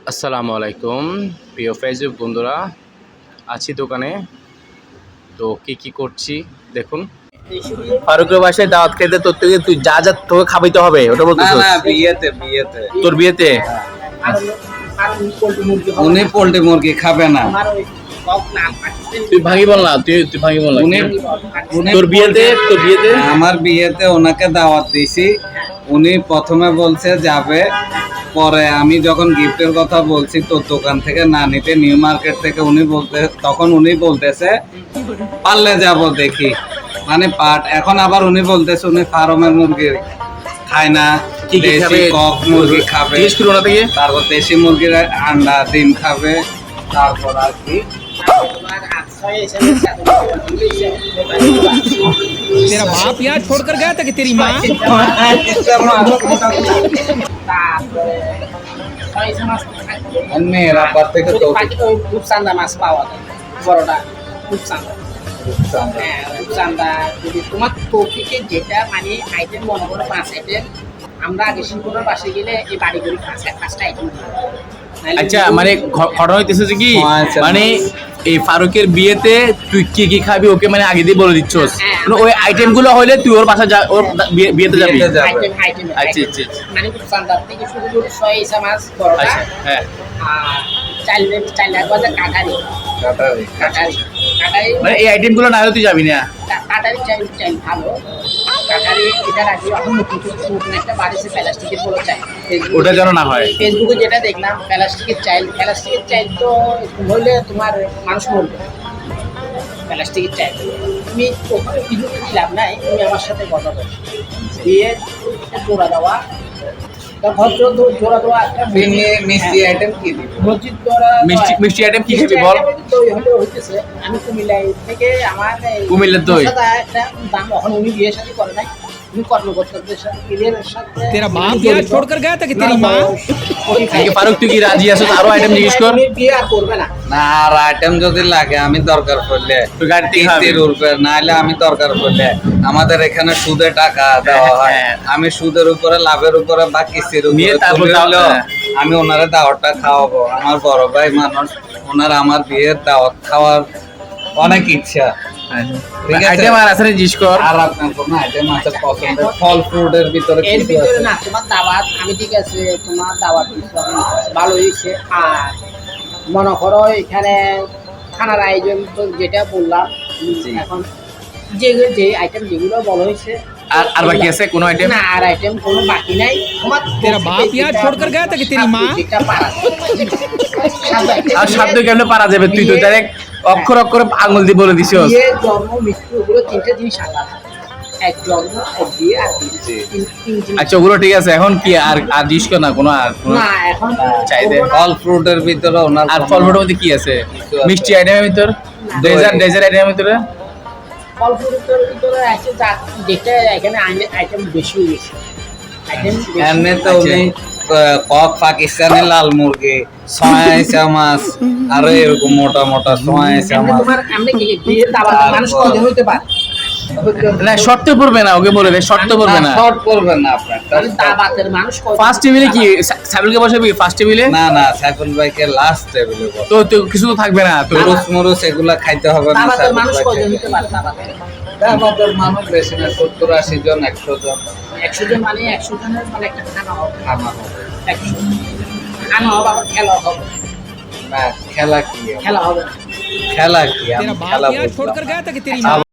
আসসালামু আলাইকুম প্রিয় ফেসবুক বন্ধুরা, আছি দোকানে। তো কি করছি দেখুন। ফারুকের বাসায় দাওয়াত খেতে তোর থেকে তুই যা যা তোকে খাওয়াইতে হবে ওটা বলতে। না না বিয়েতে তোর বিয়েতে উনি পোল্ট্রি মুরগি খাবে না। তুই ভাঙি বল না, তুই ভাঙি বল না। তোর বিয়েতে আমার বিয়েতে ওনাকে দাওয়াত দিছি। উনি প্রথমে বলছে যাবে, পরে আমি যখন গিফটের কথা বলছি তোর দোকান থেকে না নিতে নিউ মার্কেট থেকে তখন উনি বলতেছে পারলে যাব দেখি, মানে পাট। এখন আবার উনি বলতেছে উনি ফার্মের মুরগি খায় না, দেশি কক মুরগি খাবে, তারপর দেশি মুরগির আন্ডা ডিম খাবে, তারপর আর কি तेरा बाप यहाँ छोड़कर गया था कि तेरी माँ? মেয়েরা আবার থেকে তো রূপচান্দা মাছ পাওয়া যায়, বড়টা রূপচান্দা। হ্যাঁ, রূপচান্দা যদি তোমার তৌফিকে যেটা মানে আইটেম মনে করো 5 আইটেম, আমরা আগে শিল্পটার পাশে গেলে এই বাড়ি করি 5টা আইটেম। আচ্ছা, মানে ঘটনা হইতেছে যে কি, মানে এই ফারুকের বিয়েতে তুই কি খাবি ওকে মানে আগে দিয়ে বলে দিচ্ছস। ওই আইটেম গুলো হইলে তুই ওর বাসা ওর বিয়েতে যাবি। আচ্ছা, মানে রূপচান্দার থেকে শুরু করে 6 ইসা মাছ বড়টা। হ্যাঁ, আর চাইলে বাজার কাটারি মানে এই আইটেম গুলো না হলে তুই যাবি না। কাটারি চাইল ভালো। কাটারি এটা রাখি এখন নতুন একটা বাড়িতে প্লাস্টিকের বড় চাই, ওটা যেন না হয়। ফেসবুকে যেটা দেখলাম প্লাস্টিকের চাইল তো হইলে তোমার মানুষ মরবে। প্লাস্টিকের চাইল তুমি ওখানে কিছু লাভ নাই, তুমি আমার সাথে কথা বল দিয়ে জোড়া দেওয়া জোড়া দেওয়া একটা মিষ্টি আইটেম কি দিব? মসজিদ জোড়া মিষ্টি আইটেম কি খাবি বল। দই হলে হইতেছে, আমি কুমিল্লায় থেকে আমার কুমিল্লার দই একটা দাম এখন উনি বিয়ের সাথে করে নাই, উনি কর্মকর্তাদের সাথে ক্লিয়ারের সাথে। तेरा बाप यहाँ छोड़कर गया था कि तेरी माँ? ফারুক তুই কি রাজি আছিস? আরো আইটেম জিজ্ঞেস কর। উনি বিয়ে আর করবে না। না, আর আইটেম যদি লাগে আমি দরকার পড়লে তুই গাড়িতে খাবি। নাহলে আমি দরকার পড়লে আমাদের এখানে সুদে টাকা দেওয়া হয়, আমি সুদের উপরে লাভের উপরে বা কিস্তির নিয়ে তারপর আমি ওনারে দাওয়াতটা খাওয়াবো। আমার বড় ভাই মানুষ, ওনার আমার বিয়ের দাওয়াত খাওয়ার অনেক ইচ্ছা। ঠিক আছে, আইটেম আর আছে জিজ্ঞেস কর। আর আপনার কোনো আইটেম আছে পছন্দের? ফল ফ্রুটের ভিতরে এর কি ভিতরে আছে? না, তোমার দাওয়াত আমি ঠিক আছে, তোমার দাওয়াত ভালো হয়েছে। আর মনে করো এখানে খানার আয়োজন তো যেটা বললাম, এখন যে আইটেম যেগুলো বলা হয়েছে আর বাকি আছে কোনো আইটেম? না, আর আইটেম কোনো বাকি নাই। তোমার तेरा बाप यहाँ छोड़कर गया था कि तेरी माँ? আর শব্দ কেমনে পারা যাবে? তুই তো ডাইরেক্ট অক্ষর আঙুল দিয়ে বলে দিছিস। বিয়ে, জন্ম, মৃত্যু ওগুলো 3টে জিনিস আলাদা। এক জন্ম, এক বিয়ে, আর তিন জিনিস। আচ্ছা, ওগুলো ঠিক আছে। এখন কি আর জিজ্ঞেস কর না কোনো আর কোনো না, এখন চাইদে। ফল ফ্রুটের ভিতরে ওনার আর ফল ফ্রুটের মধ্যে কি আছে? মিষ্টি আইটেমের ভিতর, ডেজার্ট আইটেমের ভিতরে, ফল ফ্রুটের ভিতরে আছে যেটা এখানে আইটেম বেশি হয়েছে। এমনি তো উনি কক পাকিস্তানি লাল মুরগি, সয়াইসা মাছ, আরো এরকম মোটা মোটা সয়াইসা মাছ। তোমার আমরা কি বিয়ে দাওয়াত মানুষ কজন হইতে পারে? না, শর্ত পড়বে না, ওকে বলে দে শর্ত পড়বে না। শর্ট করবে না আপনার। দাওয়াতের মানুষ কজন? ফার্স্ট টেবিলে কি সাইফুলকে বসাবি? ফার্স্ট টেবিলে না সাইফুল ভাইকে লাস্ট টেবিলে বসে। তো কিছু তো থাকবে না। তো মরুচ এগুলা খাইতে হবে না। দাওয়াতের মানুষ কজন হইতে পারে? আমাদের মানুষ বেশি না, 70-80 জন, 100 জন। 100 জন মানে 100 জনের মানে একটা খানা হবে। খানা হবে 100 খানা হবে, আবার খেলা হবে। না, খেলা কি? খেলা হবে খেলা কি? तेरा আমি बाप খেলা यहाँ বুঝলাম छोड़कर না। गया था कि तेरी माँ?